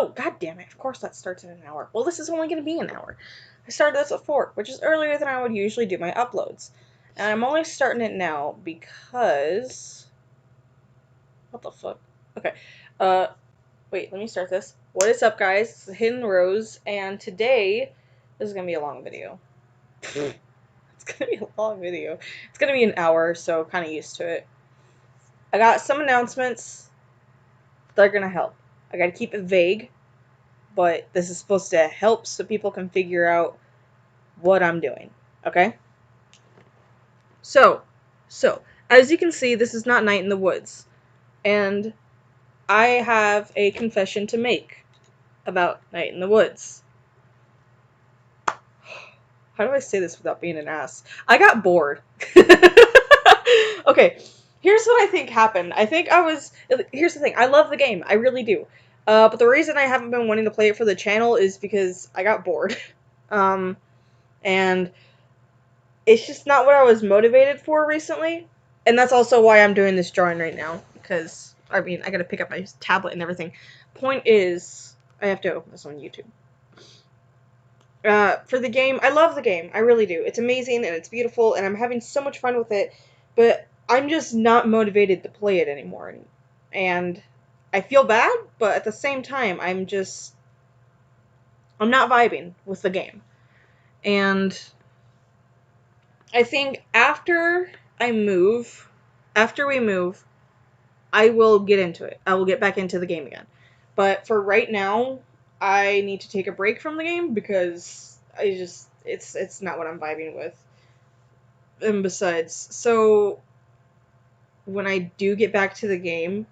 Oh, god damn it. Of course that starts in an hour. Well, this is only going to be an hour. I started this at 4, which is earlier than I would usually do my uploads. And I'm only starting it now because... What the fuck? Okay. Wait, let me start this. What is up, guys? It's Hidden Rose, and today this is going to be a long video. It's going to be a long video. It's going to be an hour, so kind of used to it. I got some announcements that are going to help. I got to keep it vague, but this is supposed to help so people can figure out what I'm doing, okay? So, as you can see, this is not Night in the Woods, and I have a confession to make about Night in the Woods. How do I say this without being an ass? I got bored. Okay, here's what I think happened. Here's the thing, I love the game, I really do. But the reason I haven't been wanting to play it for the channel is because I got bored. And it's just not what I was motivated for recently. And that's also why I'm doing this drawing right now. Because, I mean, I gotta pick up my tablet and everything. Point is, I have to open this on YouTube. For the game, I love the game. I really do. It's amazing and it's beautiful and I'm having so much fun with it. But I'm just not motivated to play it anymore. And I feel bad, but at the same time, I'm not vibing with the game. And I think after we move, I will get into it. I will get back into the game again. But for right now, I need to take a break from the game because it's not what I'm vibing with. And besides, so when I do get back to the game,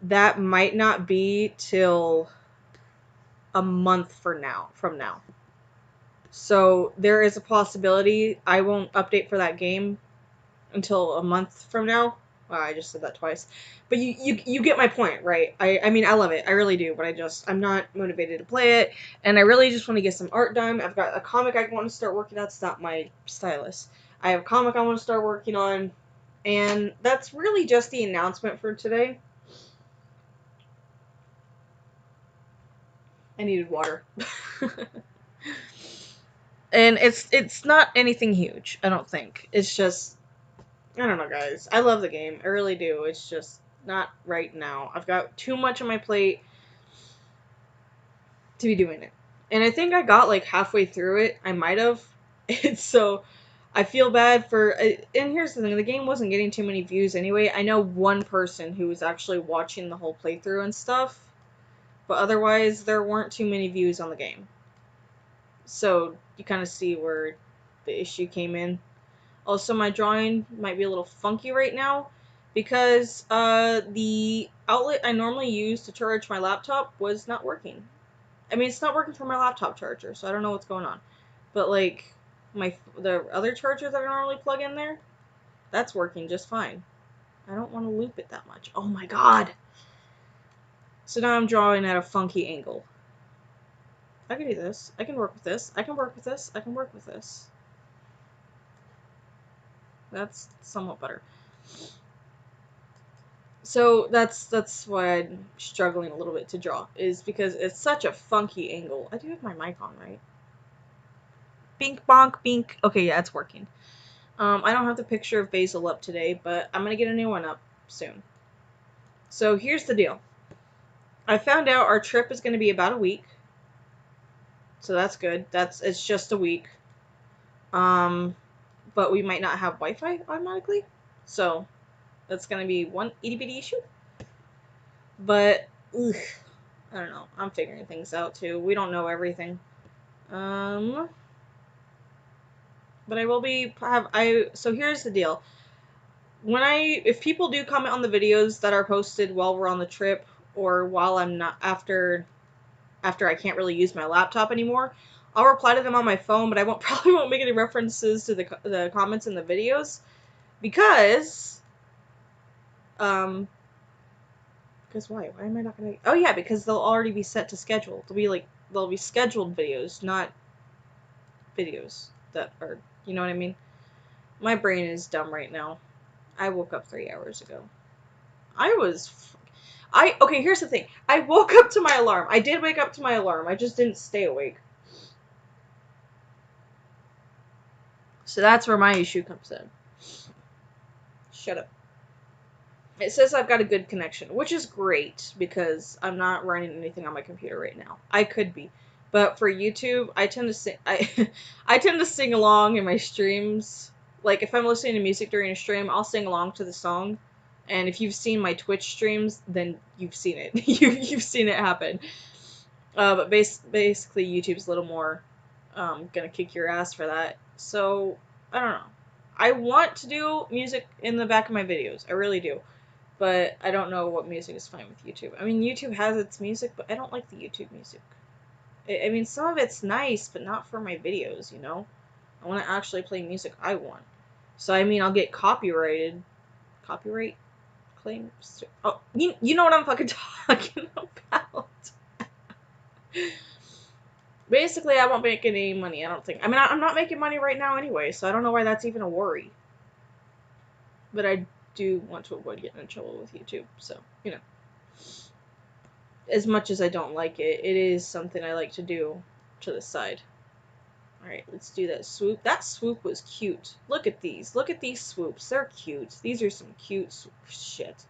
that might not be till a month from now. So there is a possibility I won't update for that game until a month from now. Wow, I just said that twice. But you get my point, right? I mean, I love it. I really do. But I'm not motivated to play it. And I really just want to get some art done. I've got a comic I want to start working on. It's not my stylus. I have a comic I want to start working on. And that's really just the announcement for today. I needed water. And it's not anything huge, I don't think. It's just, I don't know, guys. I love the game. I really do. It's just not right now. I've got too much on my plate to be doing it. And I think I got like halfway through it. I might have. And so I feel bad for... And here's the thing. The game wasn't getting too many views anyway. I know one person who was actually watching the whole playthrough and stuff. But otherwise, there weren't too many views on the game. So you kind of see where the issue came in. Also, my drawing might be a little funky right now because the outlet I normally use to charge my laptop was not working. I mean, it's not working for my laptop charger, so I don't know what's going on. But like the other charger that I normally plug in there, that's working just fine. I don't want to loop it that much. Oh my god! So now I'm drawing at a funky angle. I can do this. I can work with this. I can work with this. I can work with this. That's somewhat better. So that's why I'm struggling a little bit to draw, is because it's such a funky angle. I do have my mic on, right? Bink, bonk, bink. Okay, yeah, it's working. I don't have the picture of Basil up today, but I'm going to get a new one up soon. So here's the deal. I found out our trip is going to be about a week. So that's good. It's just a week. But we might not have Wi-Fi automatically. So that's going to be one itty bitty issue. But, ugh, I don't know. I'm figuring things out too. We don't know everything. But I will be so here's the deal. If people do comment on the videos that are posted while we're on the trip or while I'm not after I can't really use my laptop anymore, I'll reply to them on my phone, but I probably won't make any references to the comments in the videos because why? Why am I not gonna... Oh yeah, because they'll already be set to schedule. They'll be scheduled videos, not videos that are, you know what I mean? My brain is dumb right now. I woke up 3 hours ago. Okay, here's the thing. I woke up to my alarm. I did wake up to my alarm. I just didn't stay awake. So that's where my issue comes in. Shut up. It says I've got a good connection, which is great because I'm not running anything on my computer right now. I could be. But for YouTube, I tend to sing I tend to sing along in my streams. Like if I'm listening to music during a stream, I'll sing along to the song. And if you've seen my Twitch streams, then you've seen it. You've seen it happen. But basically YouTube's a little more gonna kick your ass for that. So, I don't know. I want to do music in the back of my videos. I really do. But I don't know what music is fine with YouTube. I mean, YouTube has its music, but I don't like the YouTube music. I mean, some of it's nice, but not for my videos, you know? I want to actually play music I want. So, I mean, I'll get copyrighted. Copyright claims? Oh, you know what I'm fucking talking about. Basically, I won't make any money, I don't think. I mean, I'm not making money right now anyway, so I don't know why that's even a worry. But I do want to avoid getting in trouble with YouTube, so, you know. As much as I don't like it, it is something I like to do to the side. Alright, let's do that swoop. That swoop was cute. Look at these. Look at these swoops. They're cute. These are some cute shit.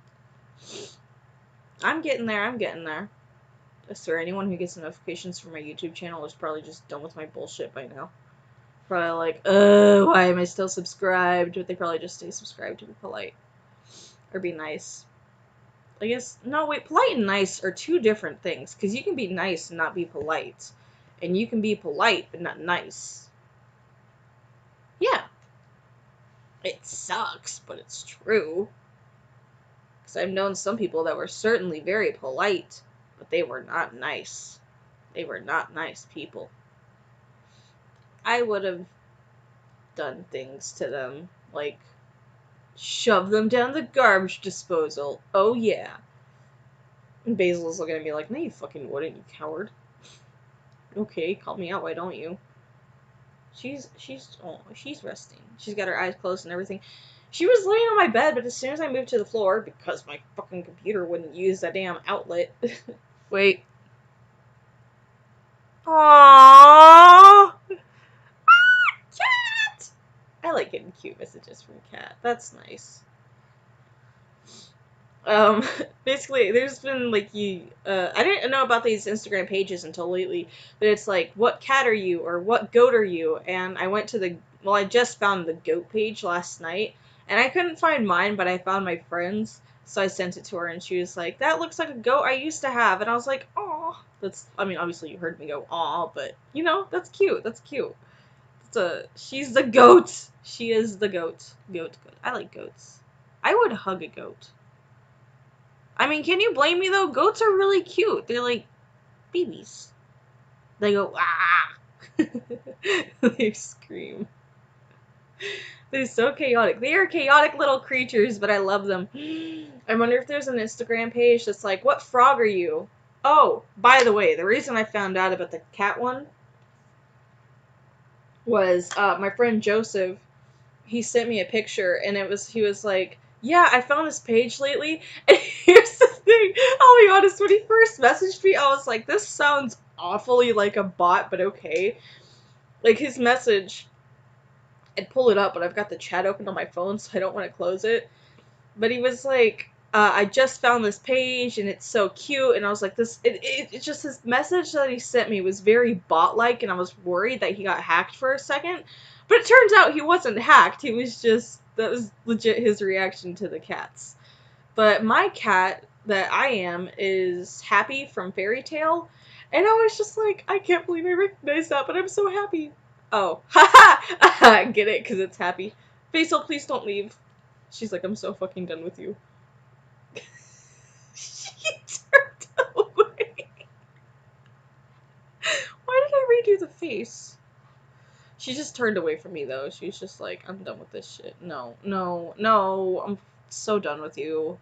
I'm getting there. I'm getting there. I swear, anyone who gets notifications from my YouTube channel is probably just done with my bullshit by now. Probably like, why am I still subscribed? But they probably just stay subscribed to be polite. Or be nice. I guess, no, wait, polite and nice are two different things, because you can be nice and not be polite. And you can be polite, but not nice. Yeah. It sucks, but it's true. Because I've known some people that were certainly very polite, but they were not nice. They were not nice people. I would have done things to them, like, shove them down the garbage disposal. Oh, yeah. And Basil's looking at me like, no, you fucking wouldn't, you coward. Okay, call me out, why don't you? She's resting. She's got her eyes closed and everything. She was laying on my bed, but as soon as I moved to the floor, because my fucking computer wouldn't use that damn outlet. Wait. Aww! Cat! I like getting cute messages from Cat. That's nice. Basically, there's been, like, I didn't know about these Instagram pages until lately, but it's like, what cat are you, or what goat are you, and I went to I just found the goat page last night, and I couldn't find mine, but I found my friend's, so I sent it to her, and she was like, that looks like a goat I used to have, and I was like, aw, I mean, obviously you heard me go, aw, but, you know, that's cute, she's the goat, she is the goat, goat, I like goats, I would hug a goat. I mean, can you blame me, though? Goats are really cute. They're like babies. They go, ah! They scream. They're so chaotic. They are chaotic little creatures, but I love them. I wonder if there's an Instagram page that's like, what frog are you? Oh, by the way, the reason I found out about the cat one was my friend Joseph, he sent me a picture, and he was like, yeah, I found this page lately, and here's the thing, I'll be honest, when he first messaged me, I was like, this sounds awfully like a bot, but okay. Like, his message, I'd pull it up, but I've got the chat open on my phone, so I don't want to close it, but he was like, I just found this page, and it's so cute, and I was like, it's just his message that he sent me was very bot-like, and I was worried that he got hacked for a second, but it turns out he wasn't hacked, that was legit his reaction to the cats. But my cat that I am is Happy from Fairy Tale, and I was just like, I can't believe I recognized that, but I'm so happy. Oh, haha! Get it, because it's Happy. Basil, please don't leave. She's like, I'm so fucking done with you. She turned away. Why did I redo the face? She just turned away from me, though. She's just like, I'm done with this shit. No, no, no. I'm so done with you.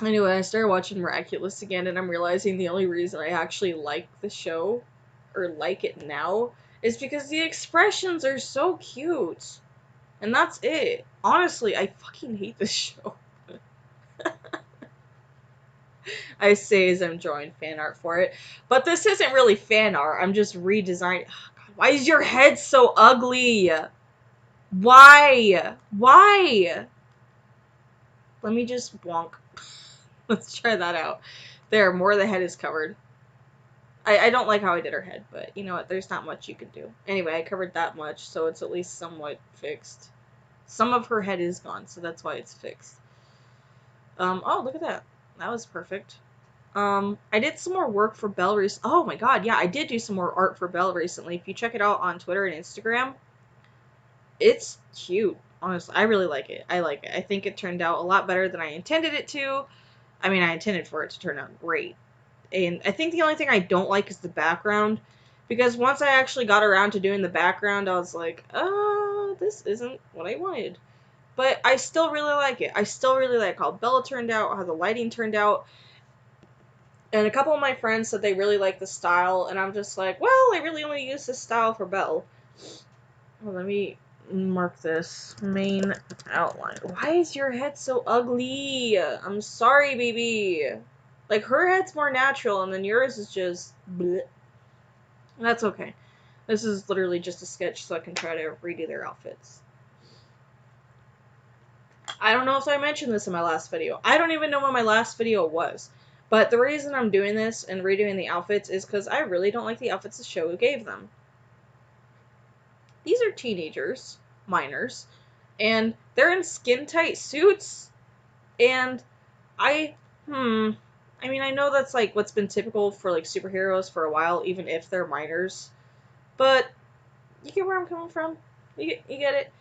Anyway, I started watching Miraculous again, and I'm realizing the only reason I actually like the show, or like it now, is because the expressions are so cute. And that's it. Honestly, I fucking hate this show. I say as I'm drawing fan art for it. But this isn't really fan art. I'm just redesigning. Oh, God, why is your head so ugly? Why? Why? Let me just bonk. Let's try that out. There, more of the head is covered. I don't like how I did her head, but you know what? There's not much you can do. Anyway, I covered that much, so it's at least somewhat fixed. Some of her head is gone, so that's why it's fixed. Oh, look at that. That was perfect. I did some more work for Belle recently. Oh my god, yeah, I did do some more art for Belle recently. If you check it out on Twitter and Instagram, it's cute. Honestly, I really like it. I like it. I think it turned out a lot better than I intended it to. I mean, I intended for it to turn out great. And I think the only thing I don't like is the background. Because once I actually got around to doing the background, I was like, this isn't what I wanted. But I still really like it. I still really like how Bella turned out, how the lighting turned out. And a couple of my friends said they really like the style, and I'm just like, well, I really only use this style for Belle. Well, let me mark this. Main outline. Why is your head so ugly? I'm sorry, baby. Like, her head's more natural, and then yours is just bleh. That's okay. This is literally just a sketch so I can try to redo their outfits. I don't know if I mentioned this in my last video. I don't even know what my last video was. But the reason I'm doing this and redoing the outfits is because I really don't like the outfits the show gave them. These are teenagers, minors, and they're in skin-tight suits, and I mean, I know that's, like, what's been typical for, like, superheroes for a while, even if they're minors, but you get where I'm coming from? You get it?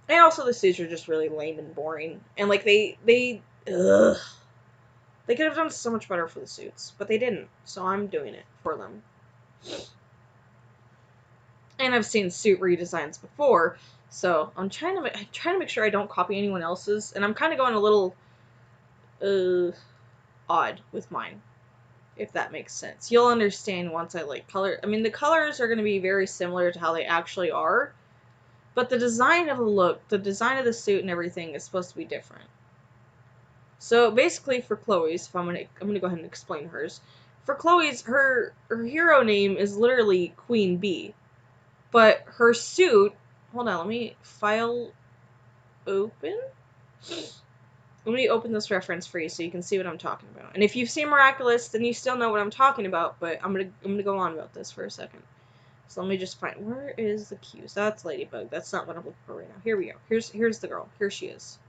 And also the suits are just really lame and boring, and, like, ugh. They could have done so much better for the suits, but they didn't, so I'm doing it for them. And I've seen suit redesigns before, so I'm trying to make sure I don't copy anyone else's, and I'm kind of going a little odd with mine, if that makes sense. You'll understand once I like color. I mean, the colors are going to be very similar to how they actually are, but the design of the look, the design of the suit and everything is supposed to be different. So basically, for Chloe's, if I'm gonna go ahead and explain hers. For Chloe's, her hero name is literally Queen Bee, but her suit. Hold on, let me file open. Let me open this reference for you so you can see what I'm talking about. And if you've seen Miraculous, then you still know what I'm talking about. But I'm gonna go on about this for a second. So let me just find, where is the Q? So that's Ladybug. That's not what I'm looking for right now. Here we go. Here's the girl. Here she is.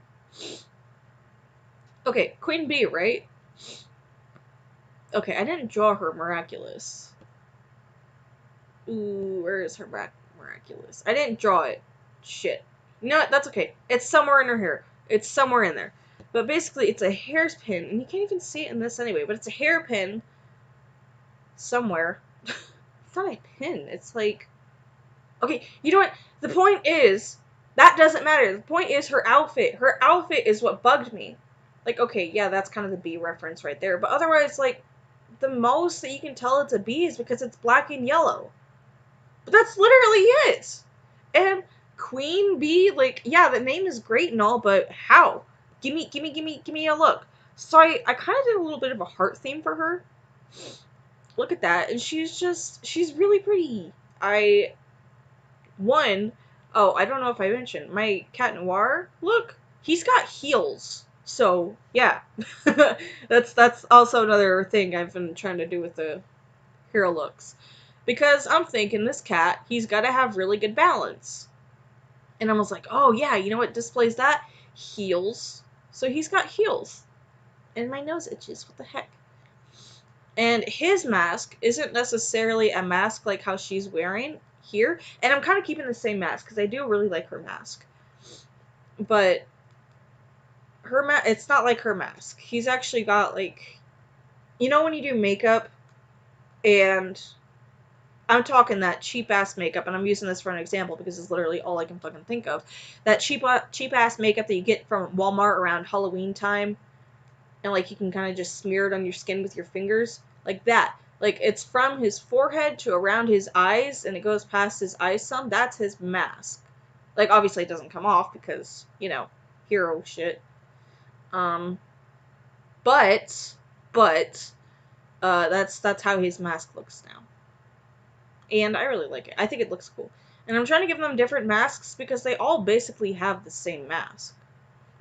Okay, Queen Bee, right? Okay, I didn't draw her Miraculous. Ooh, where is her Miraculous? I didn't draw it. Shit. You know what? That's okay. It's somewhere in her hair. It's somewhere in there. But basically, it's a hairpin, and you can't even see it in this anyway, but it's a hairpin somewhere. It's not a pin. It's like... Okay, you know what? The point is, that doesn't matter. The point is her outfit. Her outfit is what bugged me. Like, okay, yeah, that's kind of the bee reference right there. But otherwise, like, the most that you can tell it's a bee is because it's black and yellow. But that's literally it. And Queen Bee, like, yeah, the name is great and all, but how? Give me a look. So I kind of did a little bit of a heart theme for her. Look at that. And she's really pretty. I don't know if I mentioned, my Cat Noir, look, he's got heels. So, yeah. that's also another thing I've been trying to do with the hero looks. Because I'm thinking, this cat, he's got to have really good balance. And I was like, oh yeah, you know what displays that? Heels. So he's got heels. And my nose itches, what the heck? And his mask isn't necessarily a mask like how she's wearing here. And I'm kind of keeping the same mask, because I do really like her mask. But it's not like her mask. He's actually got, like, you know when you do makeup, and I'm talking that cheap-ass makeup, and I'm using this for an example because it's literally all I can fucking think of. That cheap-ass makeup that you get from Walmart around Halloween time, and, like, you can kind of just smear it on your skin with your fingers. Like that. Like, it's from his forehead to around his eyes, and it goes past his eyes some. That's his mask. Like, obviously it doesn't come off because, you know, hero shit. But but that's how his mask looks now. And I really like it. I think it looks cool. And I'm trying to give them different masks because they all basically have the same mask.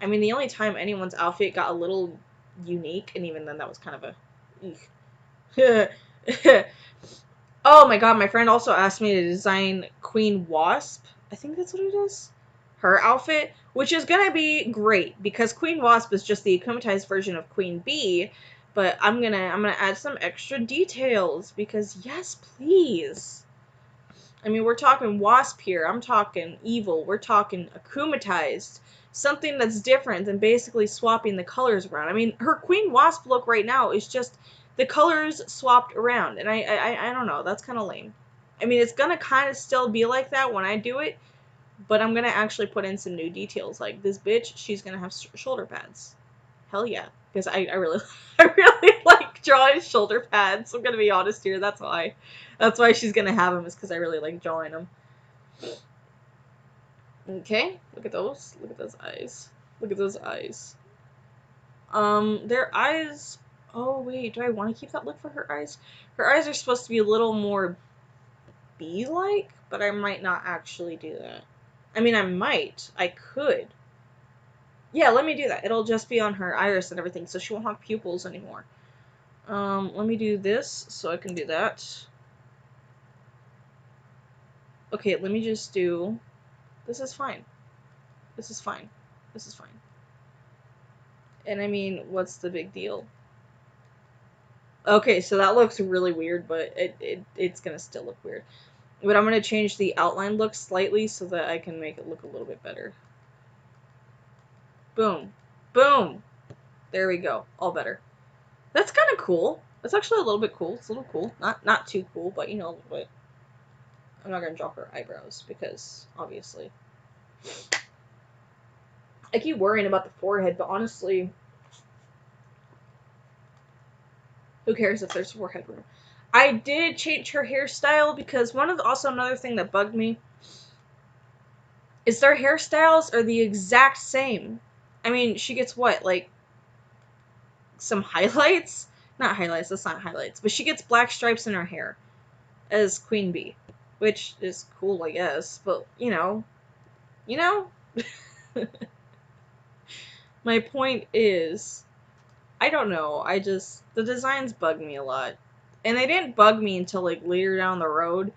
I mean, the only time anyone's outfit got a little unique, and even then that was kind of a... Oh my god, my friend also asked me to design Queen Wasp. I think that's what it is. Her outfit, which is gonna be great because Queen Wasp is just the akumatized version of Queen Bee, but I'm gonna add some extra details because yes, please. I mean, we're talking Wasp here. I'm talking evil. We're talking akumatized. Something that's different than basically swapping the colors around. I mean, her Queen Wasp look right now is just the colors swapped around. And I don't know. That's kind of lame. I mean, it's going to kind of still be like that when I do it. But I'm going to actually put in some new details. Like, this bitch, she's going to have shoulder pads. Hell yeah. Because I really, I really like drawing shoulder pads. I'm going to be honest here. That's why. That's why she's going to have them, is because I really like drawing them. Okay, look at those. Look at those eyes. Look at those eyes. Their eyes... Oh, wait, do I want to keep that look for her eyes? Her eyes are supposed to be a little more bee-like, but I might not actually do that. I mean, I might. I could. Yeah, let me do that. It'll just be on her iris and everything, so she won't have pupils anymore. Let me do this, so I can do that. Okay, let me just do... This is fine. This is fine. This is fine. And I mean, what's the big deal? Okay, so that looks really weird, but it's gonna still look weird. But I'm gonna change the outline look slightly so that I can make it look a little bit better. Boom. Boom! There we go. All better. That's kind of cool. That's actually a little bit cool. It's a little cool. Not too cool, but you know, a little bit. I'm not gonna draw her eyebrows because, obviously. I keep worrying about the forehead, but honestly... Who cares if there's forehead room? I did change her hairstyle because also another thing that bugged me is their hairstyles are the exact same. I mean, she gets what, like, some highlights? Not highlights, that's not highlights. But she gets black stripes in her hair as Queen Bee, which is cool, I guess. But, you know. My point is, I don't know, the designs bug me a lot. And they didn't bug me until, like, later down the road.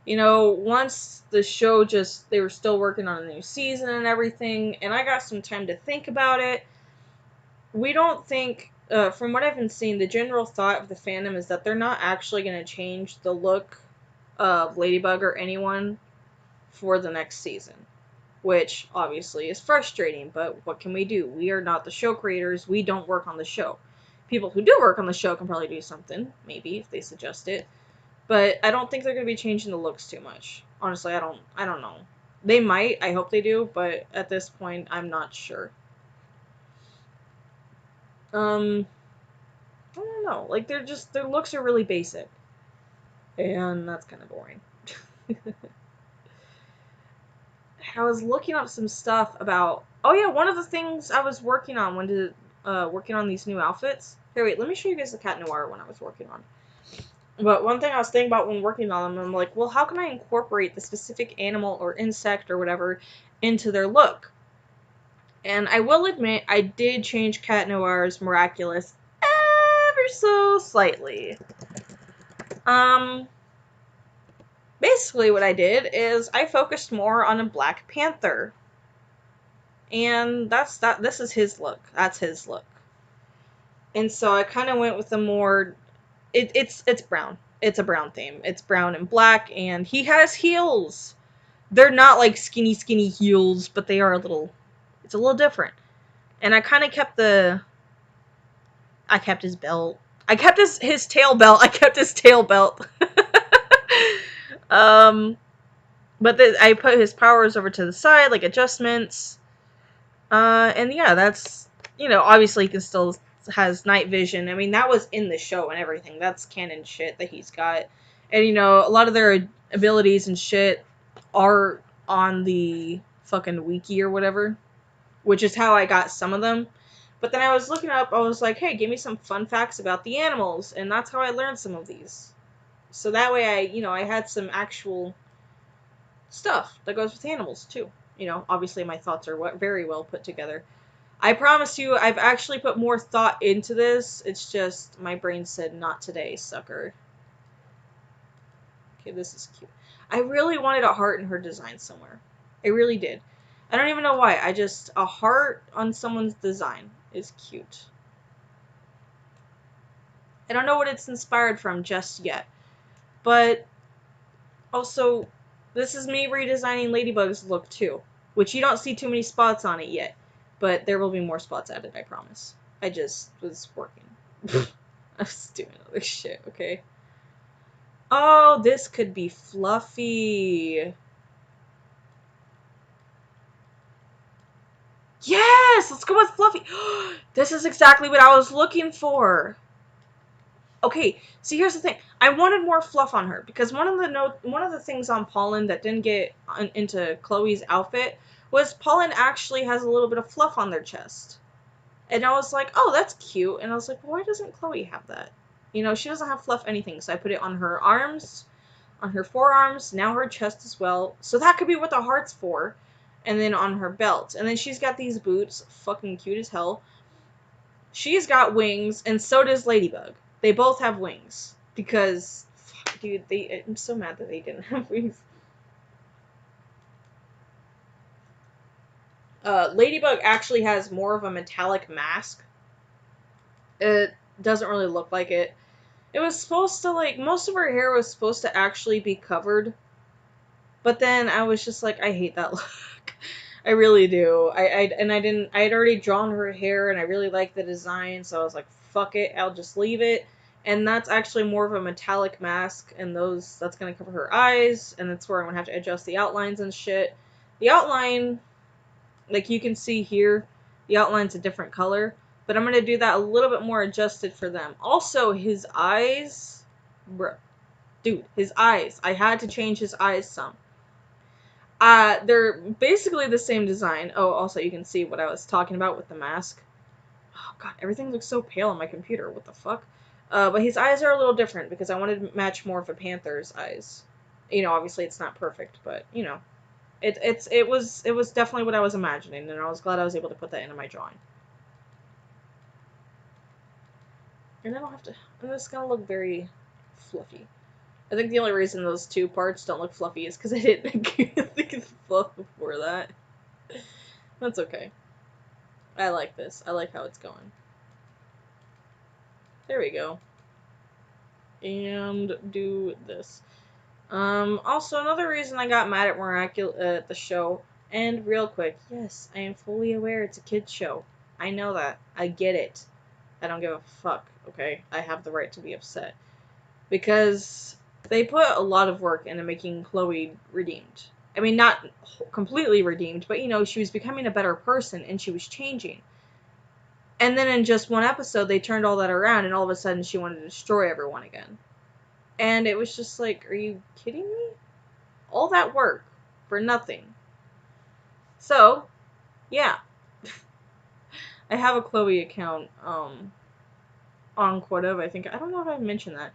You know, once the show they were still working on a new season and everything, and I got some time to think about it. We don't think, from what I've been seeing, the general thought of the fandom is that they're not actually going to change the look of Ladybug or anyone for the next season. Which, obviously, is frustrating, but what can we do? We are not the show creators. We don't work on the show. People who do work on the show can probably do something, maybe, if they suggest it. But I don't think they're going to be changing the looks too much. Honestly, I don't know. They might, I hope they do, but at this point, I'm not sure. I don't know. Like, their looks are really basic. And that's kind of boring. I was looking up some stuff about... Oh yeah, one of the things I was working on working on these new outfits... Here, wait, let me show you guys the Cat Noir one I was working on. But one thing I was thinking about when working on them, I'm like, well, how can I incorporate the specific animal or insect or whatever into their look? And I will admit, I did change Cat Noir's Miraculous ever so slightly. Basically what I did is I focused more on a Black Panther. And this is his look. That's his look. And so I kind of went with a more... It's brown. It's a brown theme. It's brown and black, and he has heels. They're not like skinny heels, but they are it's a little different. And I kind of kept I kept his belt. I kept his tail belt. I kept his tail belt. But I put his powers over to the side, like adjustments. And yeah, that's, obviously he can still has night vision. I mean, that was in the show and everything. That's canon shit that he's got. And, a lot of their abilities and shit are on the fucking wiki or whatever, which is how I got some of them. But then I was looking up, I was like, hey, give me some fun facts about the animals, and that's how I learned some of these. So that way I had some actual stuff that goes with animals, too. Obviously my thoughts are very well put together. I promise you, I've actually put more thought into this. It's just my brain said, not today, sucker. Okay, this is cute. I really wanted a heart in her design somewhere. I really did. I don't even know why. A heart on someone's design is cute. I don't know what it's inspired from just yet. But also, this is me redesigning Ladybug's look too. Which you don't see too many spots on it yet. But there will be more spots added, I promise. I just was working. I was doing other shit, okay? Oh, this could be Fluffy. Yes! Let's go with Fluffy. This is exactly what I was looking for. Okay, see, here's the thing. I wanted more fluff on her because one of the things on Pollen that didn't get into Chloe's outfit was Pollen actually has a little bit of fluff on their chest. And I was like, oh, that's cute. And I was like, why doesn't Chloe have that? She doesn't have fluff anything. So I put it on her arms, on her forearms, now her chest as well. So that could be what the heart's for. And then on her belt. And then she's got these boots, fucking cute as hell. She's got wings, and so does Ladybug. They both have wings. Because, fuck, dude, I'm so mad that they didn't have wings. Ladybug actually has more of a metallic mask. It doesn't really look like it. It was supposed to, most of her hair was supposed to actually be covered. But then I was just like, I hate that look. I really do. I had already drawn her hair and I really liked the design, so I was like, fuck it, I'll just leave it. And that's actually more of a metallic mask, and that's gonna cover her eyes, and that's where I'm gonna have to adjust the outlines and shit. The outline, like you can see here, the outline's a different color, but I'm gonna do that a little bit more adjusted for them. Also, his eyes, bruh, dude, his eyes. I had to change his eyes some. They're basically the same design. Oh, also you can see what I was talking about with the mask. Oh god, everything looks so pale on my computer. What the fuck? But his eyes are a little different because I wanted to match more of a panther's eyes. Obviously it's not perfect, but it was definitely what I was imagining, and I was glad I was able to put that into my drawing. And I don't have to. I'm just gonna look very fluffy. I think the only reason those two parts don't look fluffy is because I didn't think of fluff before that. That's okay. I like this. I like how it's going. There we go. And do this. Also, another reason I got mad at the show, and real quick, yes, I am fully aware it's a kid's show. I know that. I get it. I don't give a fuck, okay? I have the right to be upset. Because they put a lot of work into making Chloe redeemed. I mean, not completely redeemed, but she was becoming a better person and she was changing. And then in just one episode, they turned all that around and all of a sudden she wanted to destroy everyone again. And it was just like, are you kidding me? All that work for nothing. So, yeah. I have a Chloe account, on Quotive, I think. I don't know if I've mentioned that.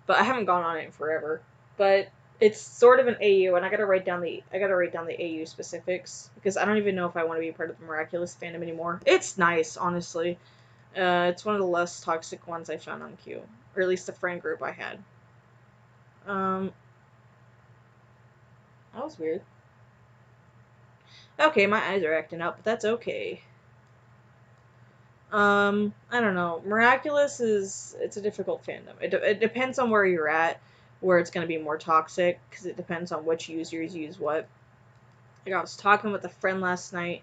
But I haven't gone on it in forever. But it's sort of an AU, and I gotta write down the AU specifics because I don't even know if I want to be part of the Miraculous fandom anymore. It's nice, honestly. It's one of the less toxic ones I found on Q, or at least the friend group I had. That was weird. Okay, my eyes are acting up, but that's okay. I don't know. Miraculous it's a difficult fandom. It depends on where you're at, where it's going to be more toxic, because it depends on which users use what. Like, I was talking with a friend last night,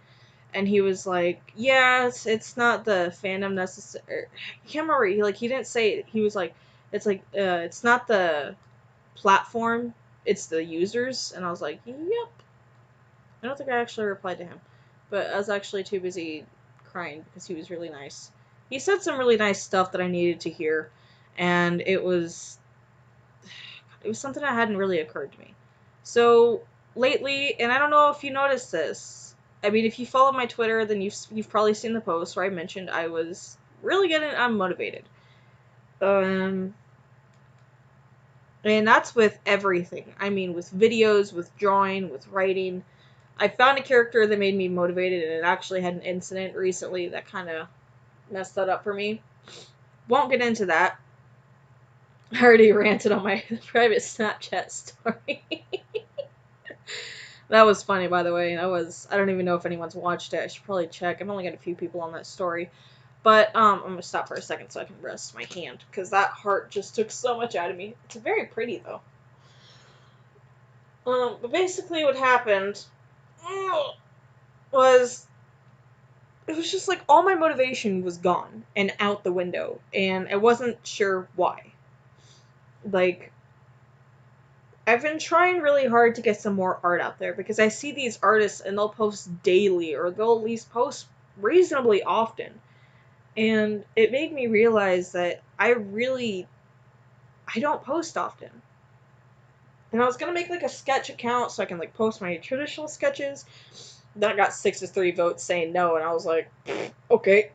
and he was like, yeah, it's not the fandom necessary. I can't remember, he didn't say it. He was like, it's not the platform, it's the users, and I was like, yep. I don't think I actually replied to him, but I was actually too busy crying because he was really nice. He said some really nice stuff that I needed to hear, and it was something that hadn't really occurred to me. So lately, and I don't know if you noticed this, I mean, if you follow my Twitter, then you've probably seen the post where I mentioned I was really getting unmotivated. And that's with everything. I mean, with videos, with drawing, with writing. I found a character that made me motivated, and it actually had an incident recently that kind of messed that up for me. Won't get into that. I already ranted on my private Snapchat story. That was funny, by the way. I don't even know if anyone's watched it. I should probably check. I've only got a few people on that story. But, I'm gonna stop for a second so I can rest my hand, because that heart just took so much out of me. It's very pretty, though. But basically what happened was, it was just like all my motivation was gone and out the window, and I wasn't sure why. Like, I've been trying really hard to get some more art out there, because I see these artists and they'll post daily, or they'll at least post reasonably often. And it made me realize that I don't post often. And I was gonna make like a sketch account so I can like post my traditional sketches. Then I got 6-3 votes saying no, and I was like, okay.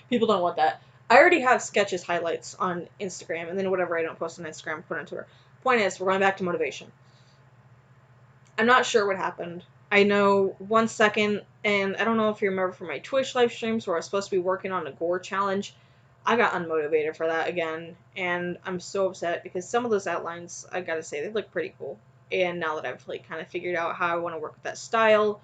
People don't want that. I already have sketches highlights on Instagram, and then whatever I don't post on Instagram, put on Twitter. Point is, we're going back to motivation. I'm not sure what happened. I know 1 second, and I don't know if you remember from my Twitch live streams where I was supposed to be working on a gore challenge. I got unmotivated for that again, and I'm so upset because some of those outlines, I gotta say, they look pretty cool. And now that I've like kind of figured out how I want to work with that style,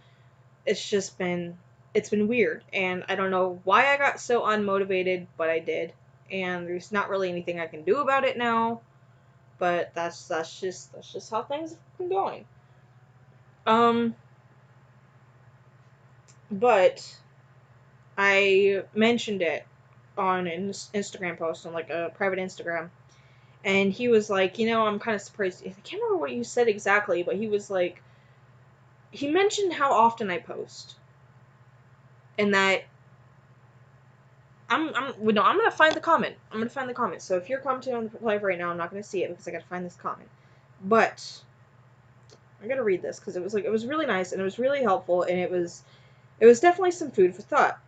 it's been weird, and I don't know why I got so unmotivated, but I did. And there's not really anything I can do about it now, but that's just how things have been going. Um, but I mentioned it on an Instagram post, on like a private Instagram, and he was like, I'm kind of surprised. I can't remember what you said exactly, but he was like, he mentioned how often I post, and that I'm gonna find the comment. I'm gonna find the comment. So if you're commenting on the live right now, I'm not gonna see it because I gotta find this comment. But I'm gonna read this because it was really nice and it was really helpful, and it was definitely some food for thought.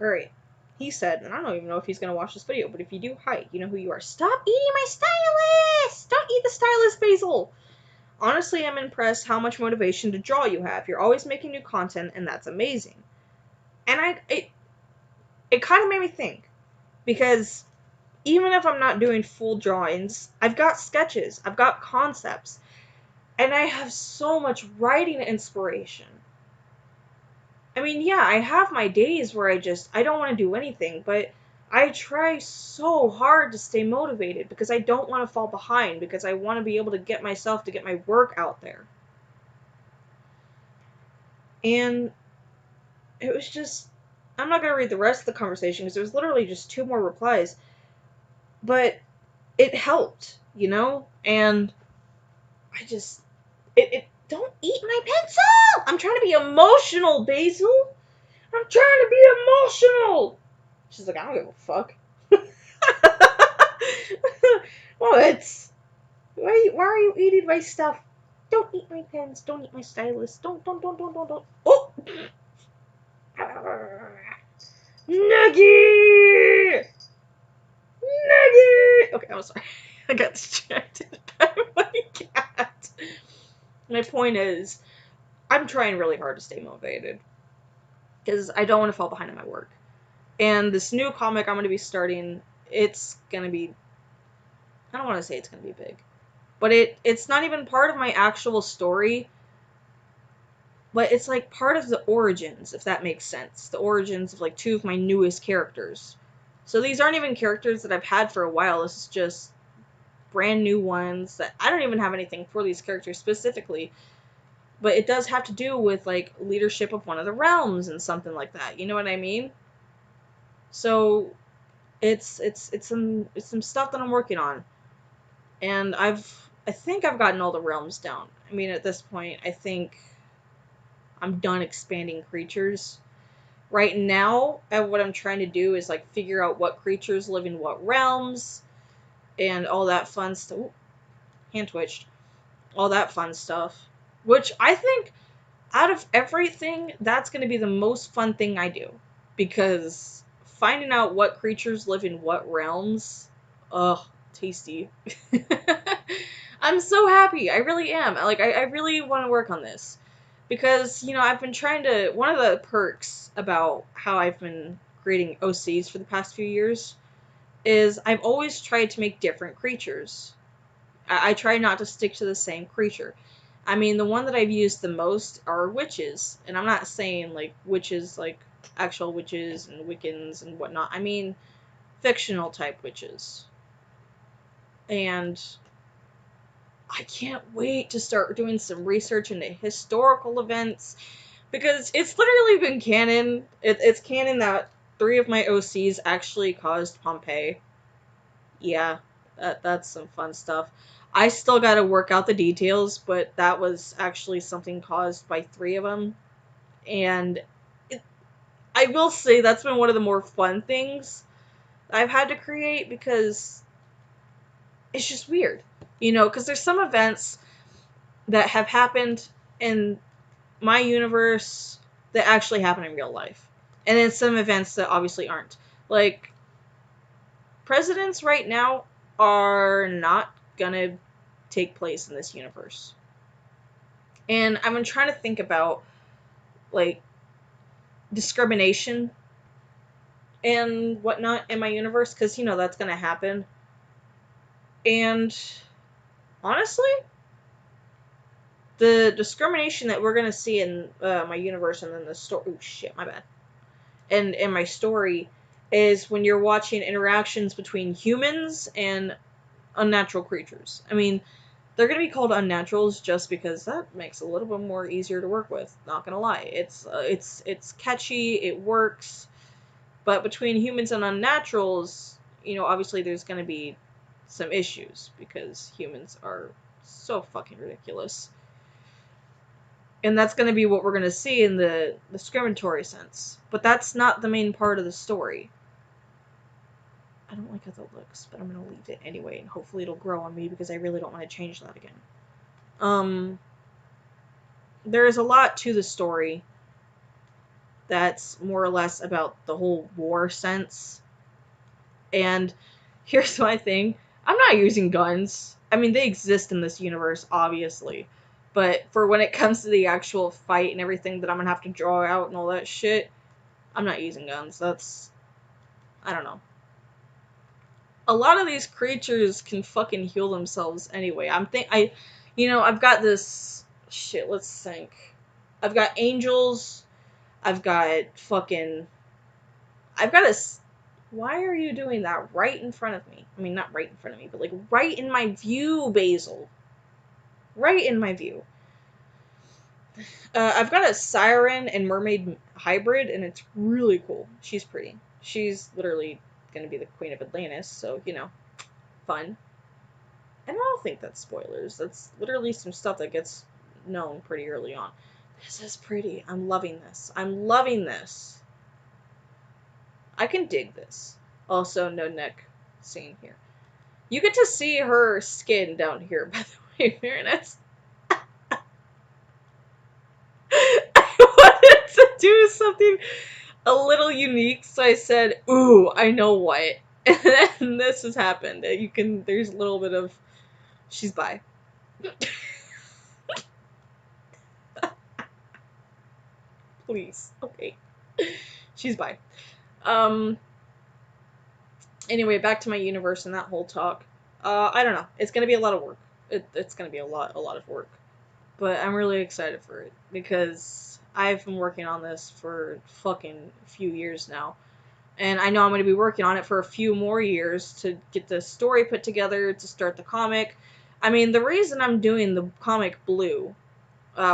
Alright. He said, and I don't even know if he's gonna watch this video, but if you do, hi, you know who you are. Stop eating my stylus! Don't eat the stylus, Basil! Honestly, I'm impressed how much motivation to draw you have. You're always making new content, and that's amazing. And it kind of made me think, because even if I'm not doing full drawings, I've got sketches, I've got concepts, and I have so much writing inspiration. I mean, yeah, I have my days where I don't want to do anything, but I try so hard to stay motivated because I don't want to fall behind, because I want to be able to get my work out there. And it was just, I'm not going to read the rest of the conversation because it was literally just 2 more replies, but it helped, and don't eat my pencil! I'm trying to be emotional, Basil! I'm trying to be emotional! She's like, I don't give a fuck. What? Why are you eating my stuff? Don't eat my pens. Don't eat my stylus. Don't. Oh! Nuggy! Nuggy! Okay, I'm sorry. I got distracted by my cat. My point is, I'm trying really hard to stay motivated, because I don't want to fall behind in my work. And this new comic I'm going to be starting, it's going to be, I don't want to say it's going to be big, but it's not even part of my actual story, but it's like part of the origins, if that makes sense. The origins of like 2 of my newest characters. So these aren't even characters that I've had for a while. This is just brand new ones that I don't even have anything for these characters specifically. But it does have to do with like leadership of one of the realms and something like that. You know what I mean? So it's some stuff that I'm working on. And I think I've gotten all the realms down. I mean, at this point, I think I'm done expanding creatures. Right now, what I'm trying to do is like figure out what creatures live in what realms and all that fun stuff. Hand twitched. All that fun stuff. Which I think Out of everything, that's going to be the most fun thing I do. Because finding out what creatures live in what realms, ugh, tasty. I'm so happy. I really am. Like, I really want to work on this. Because, I've been trying to. One of the perks about how I've been creating OCs for the past few years is I've always tried to make different creatures. I try not to stick to the same creature. I mean, the one that I've used the most are witches. And I'm not saying, like, witches, like, actual witches and Wiccans and whatnot. I mean, fictional type witches. And I can't wait to start doing some research into historical events. Because it's literally been canon. It's canon that 3 of my OCs actually caused Pompeii. Yeah, that's some fun stuff. I still got to work out the details, but that was actually something caused by 3 of them. And it, I will say that's been one of the more fun things I've had to create because it's just weird. Because there's some events that have happened in my universe that actually happen in real life. And then some events that obviously aren't. Like, presidents right now are not gonna take place in this universe. And I've been trying to think about, like, discrimination and whatnot in my universe, because, that's gonna happen. And honestly, the discrimination that we're gonna see in my universe and then the story. Oh shit, my bad. And in my story is when you're watching interactions between humans and unnatural creatures. I mean, they're gonna be called unnaturals just because that makes it a little bit more easier to work with. Not gonna lie, it's catchy, it works. But between humans and unnaturals, obviously there's gonna be some issues because humans are so fucking ridiculous. And that's going to be what we're going to see in the discriminatory sense. But that's not the main part of the story. I don't like how that looks, but I'm going to leave it anyway, and hopefully it'll grow on me because I really don't want to change that again. There is a lot to the story that's more or less about the whole war sense. And here's my thing. I'm not using guns. I mean, they exist in this universe, obviously. But for when it comes to the actual fight and everything that I'm gonna have to draw out and all that shit, I'm not using guns. That's... I don't know. A lot of these creatures can fucking heal themselves anyway. I've got this... Shit, let's think. I've got angels. I've got fucking... I've got a... Why are you doing that right in front of me? I mean, not right in front of me, but like right in my view, Basil. Right in my view. I've got a siren and mermaid hybrid, and it's really cool. She's pretty. She's literally going to be the queen of Atlantis, so, fun. And I don't think that's spoilers. That's literally some stuff that gets known pretty early on. This is pretty. I'm loving this. I'm loving this. I can dig this. Also, no neck scene here. You get to see her skin down here, by the way, Marinette. I wanted to do something a little unique, so I said, ooh, I know what. And then this has happened. There's a little bit of, she's bi. Please, okay. She's bi. Anyway, back to my universe and that whole talk. I don't know. It's gonna be a lot of work. It's gonna be a lot of work. But I'm really excited for it because I've been working on this for fucking few years now. And I know I'm going to be working on it for a few more years to get the story put together, to start the comic. I mean, the reason I'm doing the comic Blue,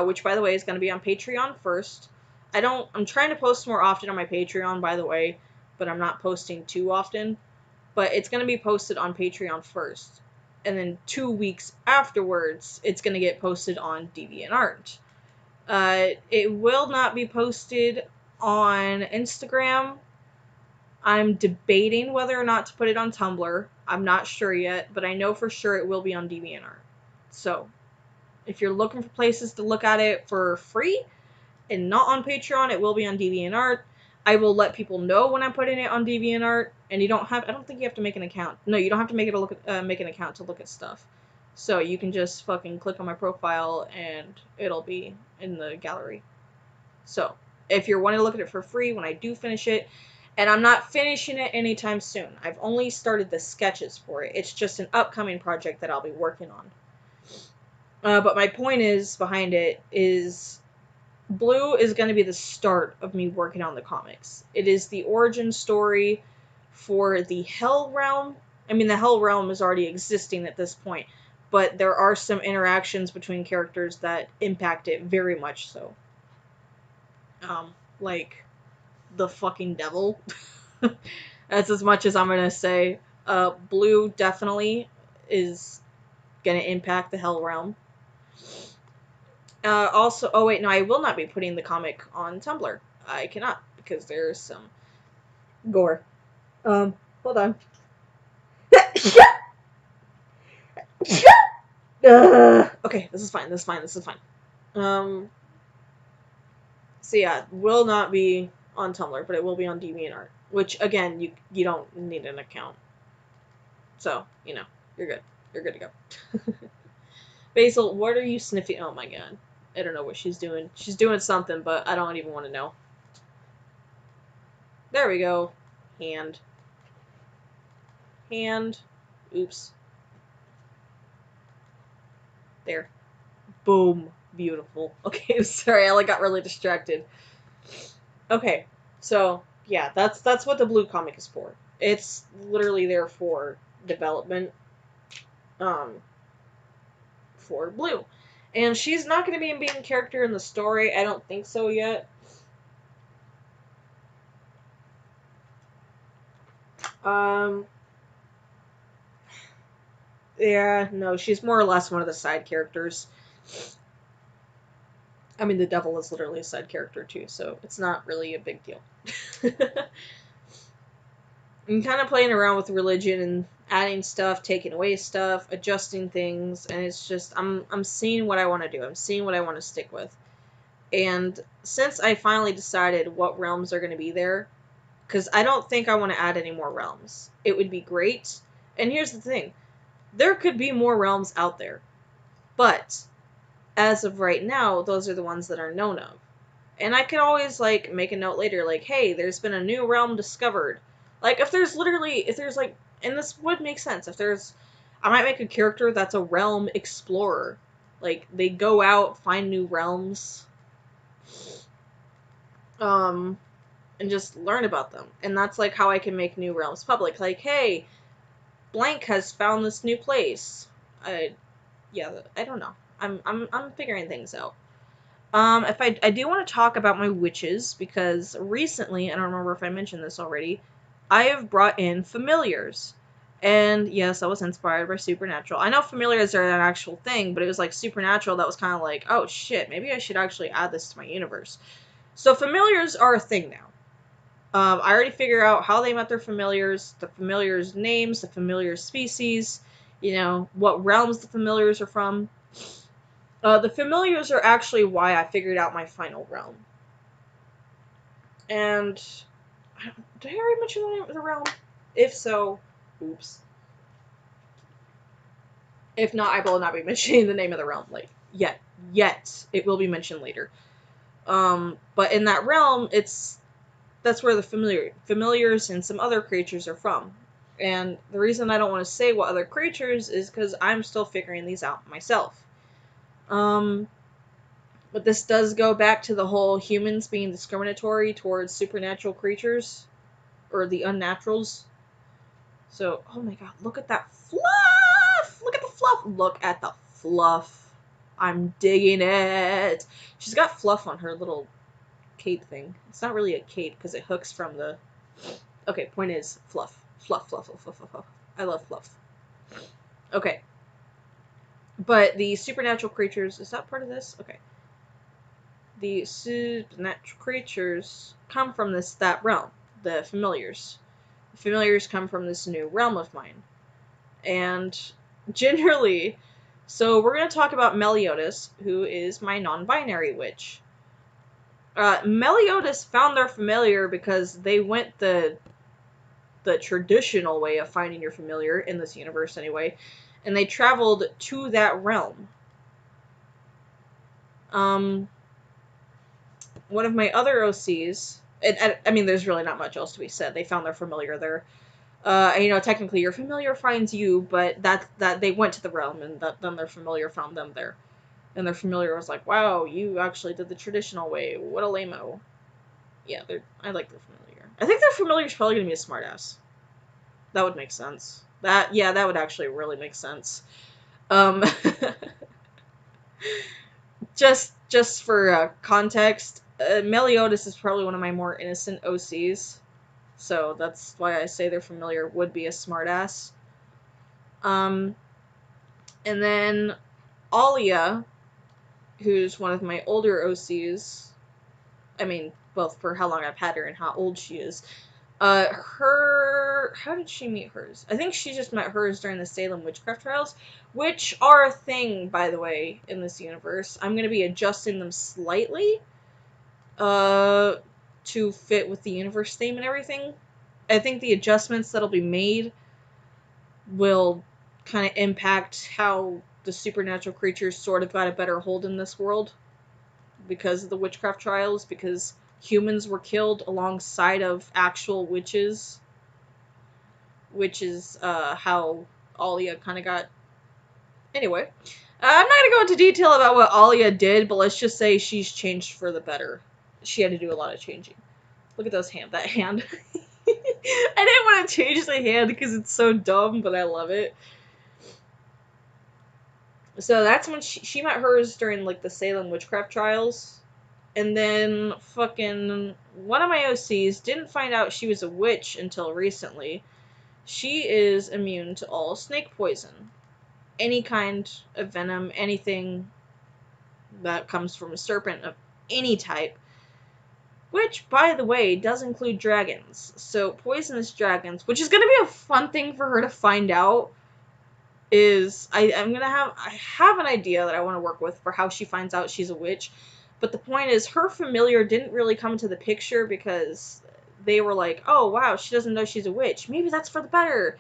which by the way is going to be on Patreon first. I'm trying to post more often on my Patreon, by the way, but I'm not posting too often. But it's going to be posted on Patreon first. And then 2 weeks afterwards, it's going to get posted on DeviantArt. It will not be posted on Instagram. I'm debating whether or not to put it on Tumblr. I'm not sure yet, but I know for sure it will be on DeviantArt. So, if you're looking for places to look at it for free, and not on Patreon. It will be on DeviantArt. I will let people know when I'm putting it on DeviantArt, and you don't have. I don't think you have to make an account. No, you don't have to make it make an account to look at stuff. So you can just fucking click on my profile, and it'll be in the gallery. So if you're wanting to look at it for free when I do finish it, and I'm not finishing it anytime soon. I've only started the sketches for it. It's just an upcoming project that I'll be working on. But my point is behind it is Blue is going to be the start of me working on the comics. It is the origin story for the Hell Realm. I mean, the Hell Realm is already existing at this point, but there are some interactions between characters that impact it very much so. Like the fucking devil. That's as much as I'm gonna say. Blue definitely is gonna impact the Hell Realm. Also, oh wait, no, I will not be putting the comic on Tumblr. I cannot, because there's some gore. Hold on. Okay, this is fine, this is fine, this is fine. So yeah, will not be on Tumblr, but it will be on DeviantArt. Which, again, you don't need an account. So, you know, you're good. You're good to go. Basil, what are you sniffing? Oh my god. I don't know what she's doing. She's doing something, but I don't even want to know. There we go. Hand. Hand. Oops. There. Boom. Beautiful. Okay, sorry, I got really distracted. Okay, so, yeah, that's what the Blue comic is for. It's literally there for development. For Blue. And she's not going to be a main character in the story. I don't think so yet. Yeah, no, she's more or less one of the side characters. I mean, the devil is literally a side character too, so it's not really a big deal. I'm kind of playing around with religion and adding stuff, taking away stuff, adjusting things, and it's just, I'm seeing what I want to do. I'm seeing what I want to stick with. And since I finally decided what realms are going to be there, because I don't think I want to add any more realms. It would be great. And here's the thing. There could be more realms out there. But, as of right now, those are the ones that are known of. And I could always, like, make a note later, like, hey, there's been a new realm discovered. Like, if there's, like, and this would make sense, I might make a character that's a realm explorer. Like, they go out, find new realms, and just learn about them. And that's, like, how I can make new realms public. Like, hey, blank has found this new place. Yeah, I don't know. I'm figuring things out. If I do want to talk about my witches, because recently, I don't remember if I mentioned this already, I have brought in familiars. And yes, I was inspired by Supernatural. I know familiars are an actual thing, but it was like Supernatural that was kind of like, oh shit, maybe I should actually add this to my universe. So familiars are a thing now. I already figured out how they met their familiars, the familiars' names, the familiar species, you know, what realms the familiars are from. The familiars are actually why I figured out my final realm. And did I already mention the name of the realm? If so, oops. If not, I will not be mentioning the name of the realm, like, yet. It will be mentioned later. But in that realm, that's where the familiars and some other creatures are from. And the reason I don't want to say what other creatures is because I'm still figuring these out myself. But this does go back to the whole humans being discriminatory towards supernatural creatures, or the unnaturals. So, oh my god, look at that fluff! Look at the fluff! Look at the fluff. I'm digging it. She's got fluff on her little cape thing. It's not really a cape because it hooks from the... Okay, point is, fluff. Fluff, fluff, fluff, fluff, fluff. I love fluff. Okay. But the supernatural creatures, is that part of this? Okay. The supernatural creatures come from that realm, the familiars. The familiars come from this new realm of mine. And generally, so we're going to talk about Meliodas, who is my non-binary witch. Meliodas found their familiar because they went the traditional way of finding your familiar in this universe anyway, and they traveled to that realm. One of my other OCs, I mean, there's really not much else to be said. They found their familiar there. And, you know, technically your familiar finds you, but that they went to the realm, and then their familiar found them there. And their familiar was like, wow, you actually did the traditional way. What a lame-o. Yeah, I like their familiar. I think their familiar is probably going to be a smartass. That would make sense. That would actually really make sense. Um, just for context, Meliodas is probably one of my more innocent OCs. So that's why I say their familiar would be a smartass. And then Alia, who's one of my older OCs, I mean, both for how long I've had her and how old she is. How did she meet hers? I think she just met hers during the Salem witchcraft trials, which are a thing, by the way, in this universe. I'm going to be adjusting them slightly, to fit with the universe theme and everything. I think the adjustments that'll be made will kind of impact how the supernatural creatures sort of got a better hold in this world because of the witchcraft trials, because humans were killed alongside of actual witches, which is how Alia kind of got. Anyway, I'm not going to go into detail about what Alia did, but let's just say she's changed for the better. She had to do a lot of changing. Look at that hand. I didn't want to change the hand because it's so dumb, but I love it. So that's when she met hers during, like, the Salem witchcraft trials. And then fucking one of my OCs didn't find out she was a witch until recently. She is immune to all snake poison. Any kind of venom, anything that comes from a serpent of any type. Which, by the way, does include dragons. So, poisonous dragons, which is going to be a fun thing for her to find out, is I have an idea that I want to work with for how she finds out she's a witch. But the point is, her familiar didn't really come into the picture because they were like, oh, wow, she doesn't know she's a witch. Maybe that's for the better.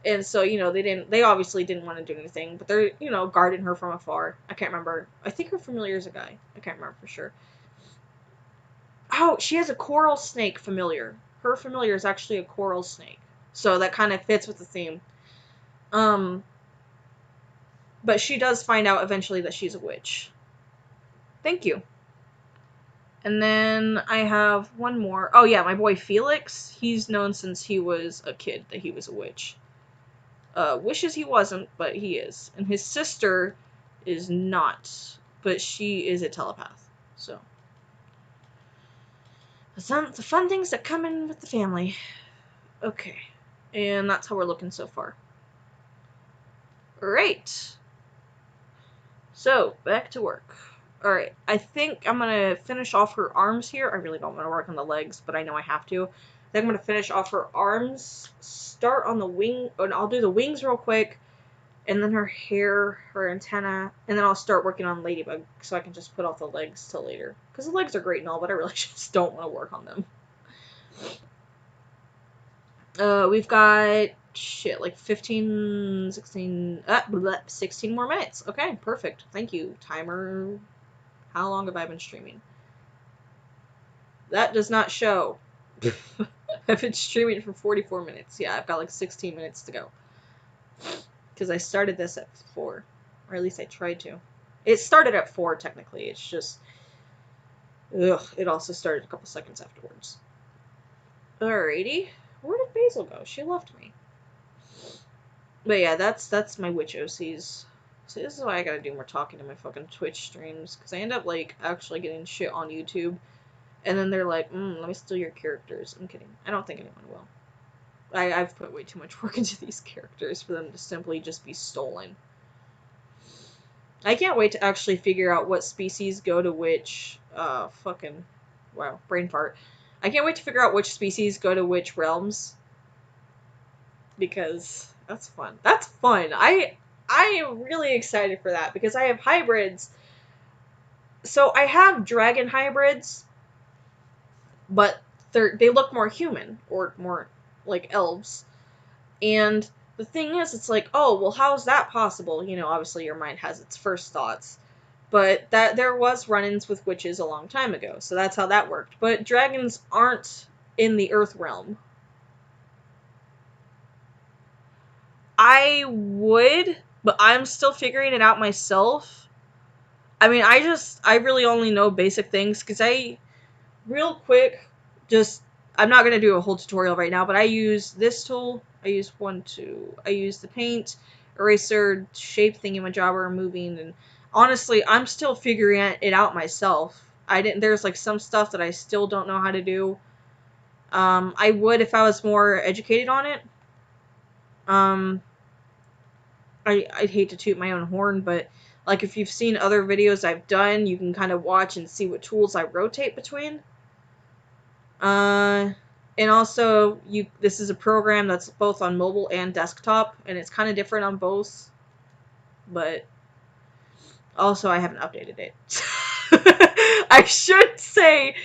And so, you know, they obviously didn't want to do anything, but they're, you know, guarding her from afar. I can't remember. I think her familiar is a guy. I can't remember for sure. Oh, she has a coral snake familiar. Her familiar is actually a coral snake. So that kind of fits with the theme. But she does find out eventually that she's a witch. Thank you. And then I have one more. Oh yeah, my boy Felix. He's known since he was a kid that he was a witch. Wishes he wasn't, but he is. And his sister is not, but she is a telepath. So the fun things that come in with the family. Okay. And that's how we're looking so far. Great. So, back to work. Alright, I think I'm going to finish off her arms here. I really don't want to work on the legs, but I know I have to. Then I'm going to finish off her arms, start on the wing, and I'll do the wings real quick, and then her hair, her antenna, and then I'll start working on Ladybug, so I can just put off the legs till later. Because the legs are great and all, but I really just don't want to work on them. We've got, shit, like 15, 16, 16 more minutes. Okay, perfect. Thank you, timer. How long have I been streaming? That does not show. I've been streaming for 44 minutes. Yeah, I've got like 16 minutes to go. Because I started this at 4. Or at least I tried to. It started at 4, technically. It's just... Ugh, it also started a couple seconds afterwards. Alrighty. Where did Basil go? She left me. But yeah, that's my witch OCs. So this is why I gotta do more talking to my fucking Twitch streams. Because I end up, like, actually getting shit on YouTube. And then they're like, let me steal your characters. I'm kidding. I don't think anyone will. I've put way too much work into these characters for them to simply just be stolen. I can't wait to actually figure out what species go to which, wow, brain fart. I can't wait to figure out which species go to which realms. Because that's fun. That's fun. I am really excited for that because I have hybrids. So I have dragon hybrids, but they look more human, or more like elves. And the thing is, it's like, oh, well, how's that possible? You know, obviously your mind has its first thoughts. But that there was run-ins with witches a long time ago, so that's how that worked. But dragons aren't in the Earth realm. I would, but I'm still figuring it out myself. I mean, I really only know basic things, because real quick, just, I'm not going to do a whole tutorial right now, but I use this tool. I use I use the paint, eraser, shape thingamajobber, moving, and honestly, I'm still figuring it out myself. There's like some stuff that I still don't know how to do. I would if I was more educated on it. Um, I'd hate to toot my own horn, but like if you've seen other videos I've done, you can kind of watch and see what tools I rotate between. And also, this is a program that's both on mobile and desktop, and it's kind of different on both, but also I haven't updated it. I should say,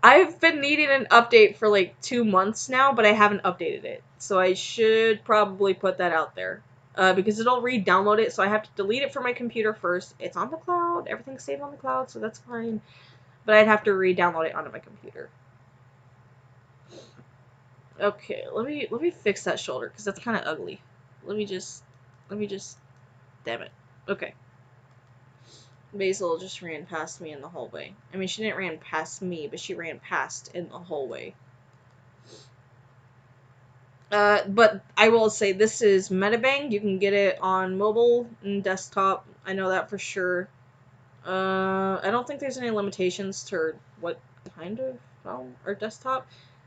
I've been needing an update for like 2 months now, but I haven't updated it, so I should probably put that out there. Because it'll re-download it, so I have to delete it from my computer first. It's on the cloud, everything's saved on the cloud, so that's fine, but I'd have to re-download it onto my computer. Okay, let me fix that shoulder, because that's kind of ugly. Let me just, damn it. Okay. Basil just ran past me in the hallway. I mean, she didn't ran past me, but she ran past in the hallway. But I will say this is Metabang. You can get it on mobile and desktop. I know that for sure. I don't think there's any limitations to what kind of phone or desktop.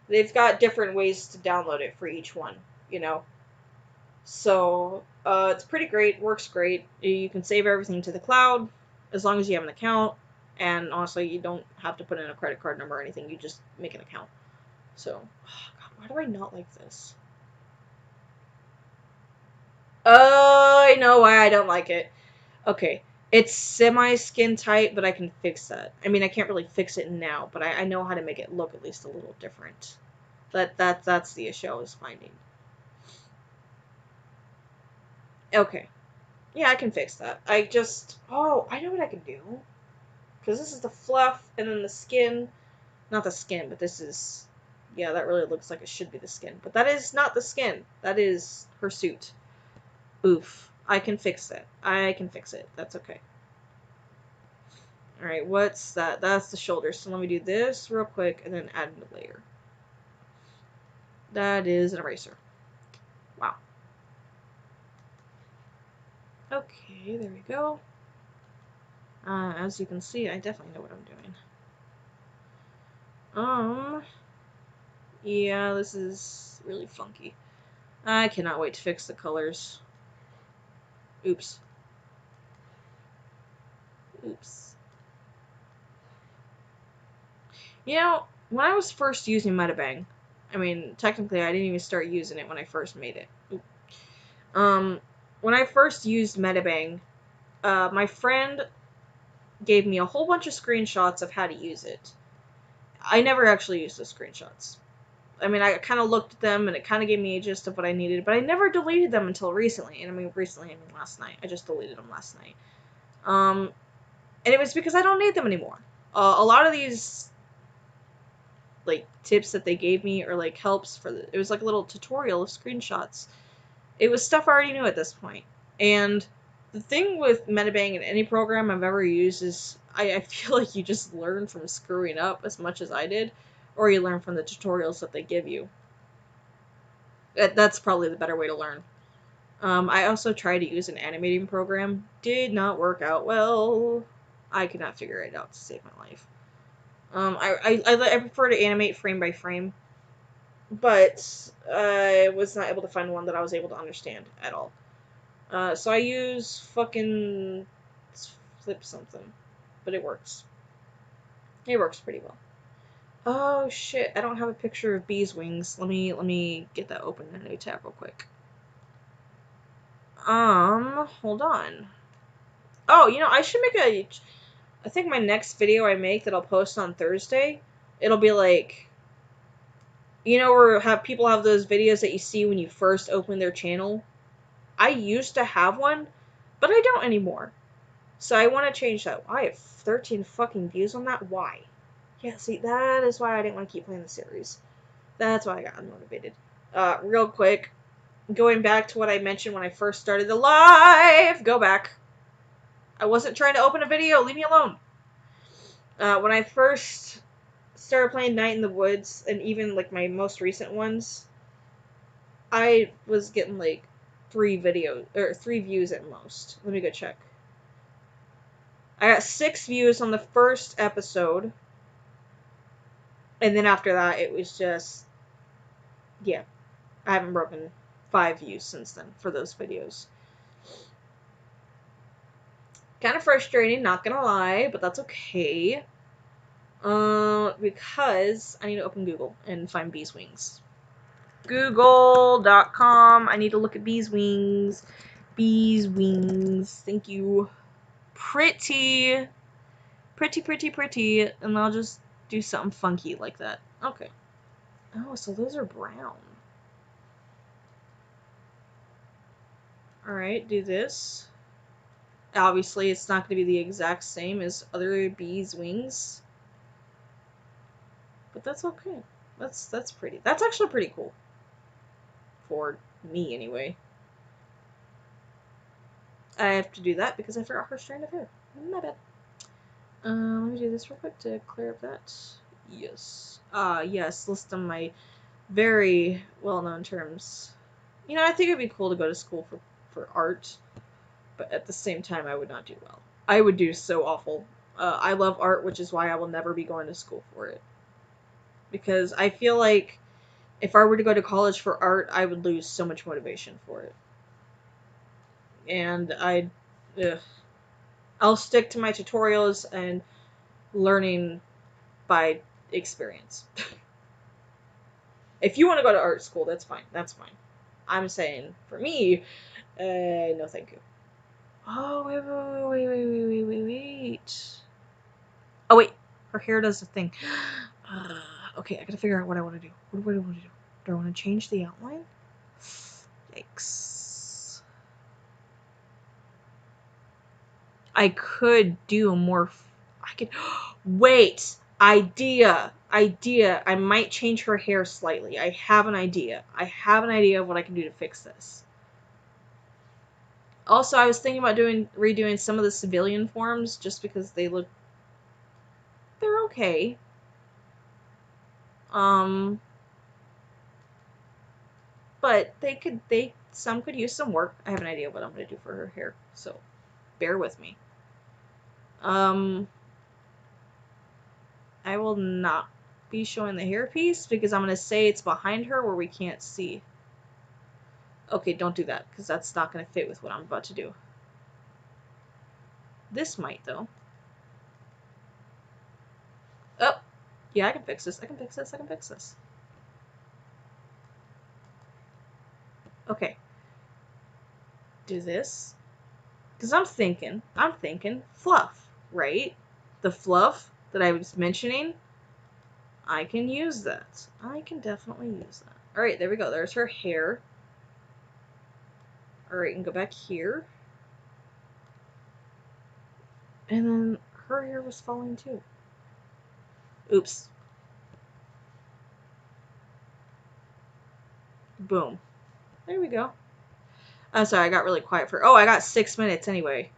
They've got different ways to download it for each one, you know. So, it's pretty great, works great. You can save everything to the cloud, as long as you have an account, and honestly, you don't have to put in a credit card number or anything, you just make an account. So, oh God, why do I not like this? I know why I don't like it. Okay, it's semi-skin tight, but I can fix that. I mean, I can't really fix it now, but I know how to make it look at least a little different. That's the issue I was finding. Okay. Yeah, I can fix that. Oh, I know what I can do. Because this is the fluff, and then the skin. Not the skin, but this is... Yeah, that really looks like it should be the skin. But that is not the skin. That is her suit. Oof. I can fix that. I can fix it. That's okay. Alright, what's that? That's the shoulder. So let me do this real quick, and then add a layer. That is an eraser. Wow. Okay, there we go. As you can see, I definitely know what I'm doing. Yeah, this is really funky. I cannot wait to fix the colors. Oops. Oops. You know, when I was first using Metabang, I mean, technically I didn't even start using it when I first made it. When I first used Metabang, my friend gave me a whole bunch of screenshots of how to use it. I never actually used those screenshots. I mean, I kind of looked at them, and it kind of gave me a gist of what I needed, but I never deleted them until recently. And I mean, recently, I mean last night. I just deleted them last night. And it was because I don't need them anymore. A lot of these, like, tips that they gave me, or, like, helps it was like a little tutorial of screenshots. It was stuff I already knew at this point. And the thing with Metabang in any program I've ever used is, I feel like you just learn from screwing up as much as I did, or you learn from the tutorials that they give you. That's probably the better way to learn. I also tried to use an animating program. Did not work out well. I could not figure it out to save my life. I prefer to animate frame by frame, but I was not able to find one that I was able to understand at all. So I use fucking flip something, but it works. It works pretty well. Oh shit! I don't have a picture of bees' wings. Let me get that open in a new tab real quick. Hold on. Oh, you know, I should make I think my next video I make that I'll post on Thursday, it'll be like You know, where people have those videos that you see when you first open their channel? I used to have one, but I don't anymore. So I want to change that. I have 13 fucking views on that. Why? Yeah, see, that is why I didn't want to keep playing the series. That's why I got unmotivated. Real quick, going back to what I mentioned when I first started the live. Go back. I wasn't trying to open a video. Leave me alone. When I first started playing Night in the Woods, and even like my most recent ones, I was getting like 3 views at most. Let me go check. I got 6 views on the first episode, and then after that, it was just, yeah, I haven't broken 5 views since then for those videos. Kind of frustrating, not gonna lie, but that's okay. Because I need to open Google and find bees wings. Google.com. I need to look at bees wings. Bees wings. Thank you. Pretty. Pretty, pretty, pretty. And I'll just do something funky like that. Okay. Oh, so those are brown. Alright, do this. Obviously, it's not going to be the exact same as other bees' wings. But that's okay. That's pretty. That's actually pretty cool. For me, anyway. I have to do that because I forgot her strand of hair. My bad. Let me do this real quick to clear up that. Yes. Yes, list of my very well-known terms. You know, I think it'd be cool to go to school for art, but at the same time, I would not do well. I would do so awful. I love art, which is why I will never be going to school for it. Because I feel like if I were to go to college for art, I would lose so much motivation for it. And I'll stick to my tutorials and learning by experience. If you want to go to art school, that's fine. That's fine. I'm saying, for me, no thank you. Oh, wait. Oh, wait. Her hair does the thing. Okay, I gotta figure out what I want to do. What do I want to do? Do I want to change the outline? Yikes. I could do a more... I could... Wait! Idea! I might change her hair slightly. I have an idea. Of what I can do to fix this. Also, I was thinking about redoing some of the civilian forms just because they're okay. But some could use some work. I have an idea of what I'm going to do for her hair, so bear with me. I will not be showing the hairpiece because I'm going to say it's behind her where we can't see. Okay, don't do that because that's not going to fit with what I'm about to do. This might, though. Oh, yeah, I can fix this. I can fix this. Okay. Do this. Because I'm thinking fluff, right? The fluff that I was mentioning, I can use that. I can definitely use that. Alright, there we go. There's her hair. Alright, and go back here. And then her hair was falling too. Oops. Boom. There we go. I'm sorry, I got really quiet for... Oh, I got 6 minutes anyway.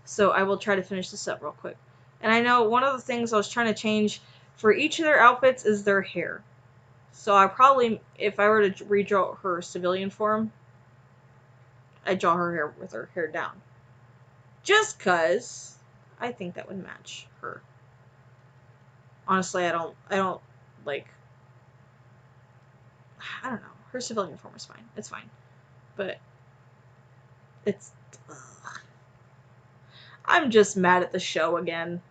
So I will try to finish this up real quick. And I know one of the things I was trying to change for each of their outfits is their hair. So I probably, if I were to redraw her civilian form, I'd draw her hair with her hair down. Just cause I think that would match her. Honestly, I don't like, I don't know. Her civilian form is fine. It's fine. But it's, ugh. I'm just mad at the show again.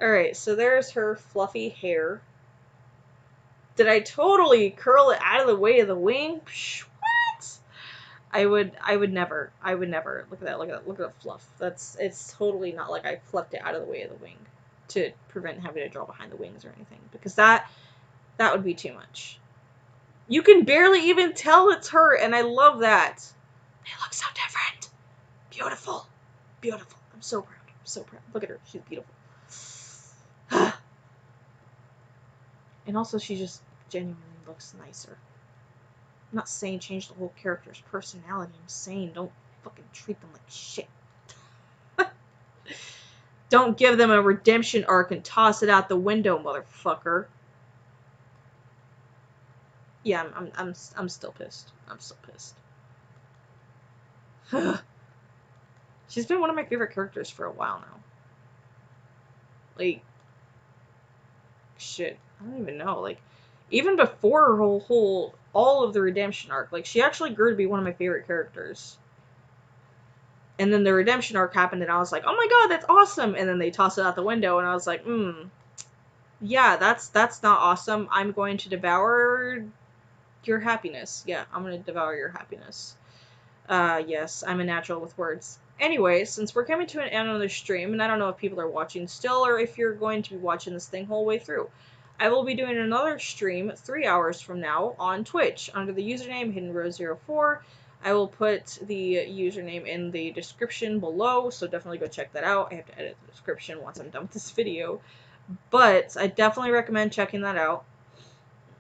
Alright, so there's her fluffy hair. Did I totally curl it out of the way of the wing? Psh, what? I would never. Look at that. Look at the fluff. It's totally not like I fluffed it out of the way of the wing to prevent having to draw behind the wings or anything. Because that That would be too much. You can barely even tell it's her, and I love that. They look so different. Beautiful. Beautiful. I'm so proud. I'm so proud. Look at her. She's beautiful. And also, she just genuinely looks nicer. I'm not saying change the whole character's personality. I'm saying don't fucking treat them like shit. Don't give them a redemption arc and toss it out the window, motherfucker. Yeah, I'm still pissed. I'm still pissed. She's been one of my favorite characters for a while now. Like, shit, I don't even know. Like, even before her whole all of the redemption arc, like, she actually grew to be one of my favorite characters. And then the redemption arc happened, and I was like, oh my god, that's awesome! And then they tossed it out the window, and I was like, yeah, that's not awesome. I'm going to devour your happiness. Yeah, I'm going to devour your happiness. Yes, I'm a natural with words. Anyway, since we're coming to an end on the stream, and I don't know if people are watching still, or if you're going to be watching this thing whole way through, I will be doing another stream 3 hours from now on Twitch, under the username HiddenRose04. I will put the username in the description below, so definitely go check that out. I have to edit the description once I'm done with this video, but I definitely recommend checking that out.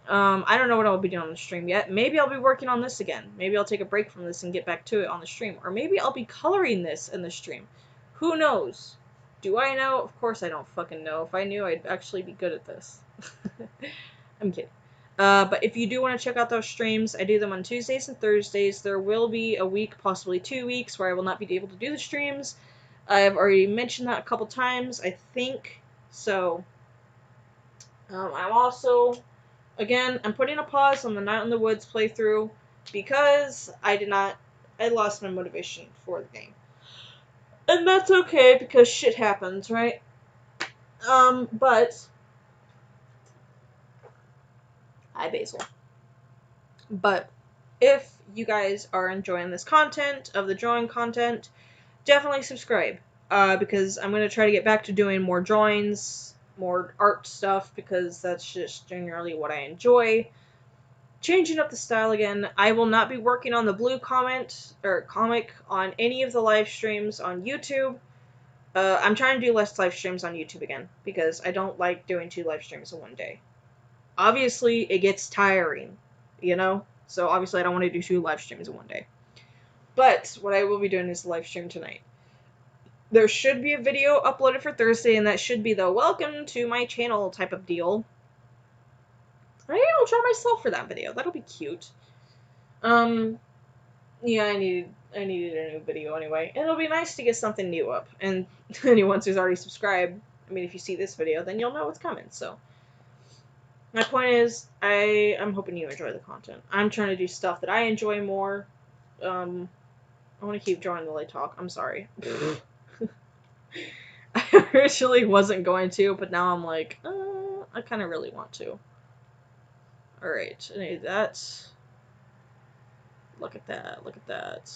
I don't know what I'll be doing on the stream yet. Maybe I'll be working on this again. Maybe I'll take a break from this and get back to it on the stream. Or maybe I'll be coloring this in the stream. Who knows? Do I know? Of course I don't fucking know. If I knew, I'd actually be good at this. I'm kidding. But if you do want to check out those streams, I do them on Tuesdays and Thursdays. There will be a week, possibly 2 weeks, where I will not be able to do the streams. I've already mentioned that a couple times, I think. So, I'm also... Again, I'm putting a pause on the Night in the Woods playthrough because I lost my motivation for the game. And that's okay because shit happens, right? But hi, Basil. But if you guys are enjoying this content, of the drawing content, definitely subscribe. Because I'm going to try to get back to doing more drawings, more art stuff, because that's just generally what I enjoy. Changing up the style again. I will not be working on the blue comic on any of the live streams on YouTube. I'm trying to do less live streams on YouTube again, because I don't like doing 2 live streams in one day. Obviously, it gets tiring, you know? So obviously I don't want to do 2 live streams in one day. But what I will be doing is the live stream tonight. There should be a video uploaded for Thursday, and that should be the welcome to my channel type of deal. Maybe I'll draw myself for that video. That'll be cute. Yeah, I needed a new video anyway. And it'll be nice to get something new up. And anyone who's already subscribed, I mean, if you see this video, then you'll know what's coming, so. My point is, I'm hoping you enjoy the content. I'm trying to do stuff that I enjoy more. I want to keep drawing while I talk. I'm sorry. I originally wasn't going to, but now I'm like, I kind of really want to. Alright, I need that. Look at that, look at that.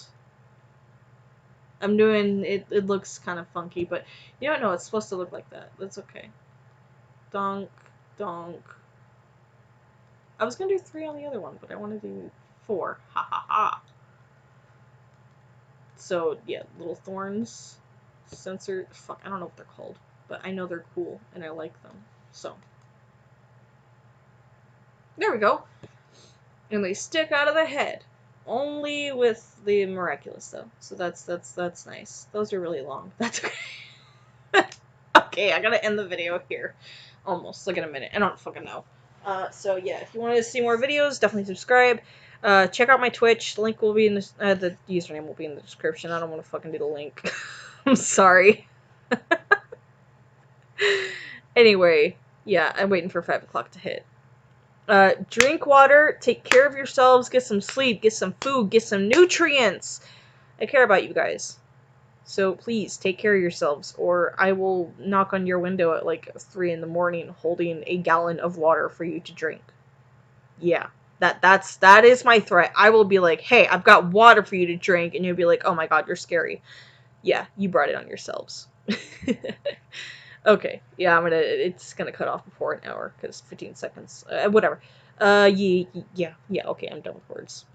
I'm doing, it looks kind of funky, but you don't know, it's supposed to look like that. That's okay. Donk, donk. I was gonna do 3 on the other one, but I want to do 4. Ha ha ha. So, yeah, little thorns. Censored. Fuck, I don't know what they're called, but I know they're cool, and I like them. So. There we go. And they stick out of the head. Only with the miraculous, though. So that's nice. Those are really long. That's okay. Okay, I gotta end the video here. Almost. Like in a minute. I don't fucking know. So yeah, if you want to see more videos, definitely subscribe. Check out my Twitch. The link will be in the username will be in the description. I don't want to fucking do the link. I'm sorry. Anyway, yeah, I'm waiting for 5 o'clock to hit. Drink water, take care of yourselves, get some sleep, get some food, get some nutrients. I care about you guys. So please, take care of yourselves, or I will knock on your window at like 3 in the morning holding a gallon of water for you to drink. Yeah, that is my threat. I will be like, hey, I've got water for you to drink, and you'll be like, oh my god, you're scary. Yeah, you brought it on yourselves. Okay, yeah, it's gonna cut off before an hour, because 15 seconds. Whatever. Yeah, yeah, okay, I'm done with words.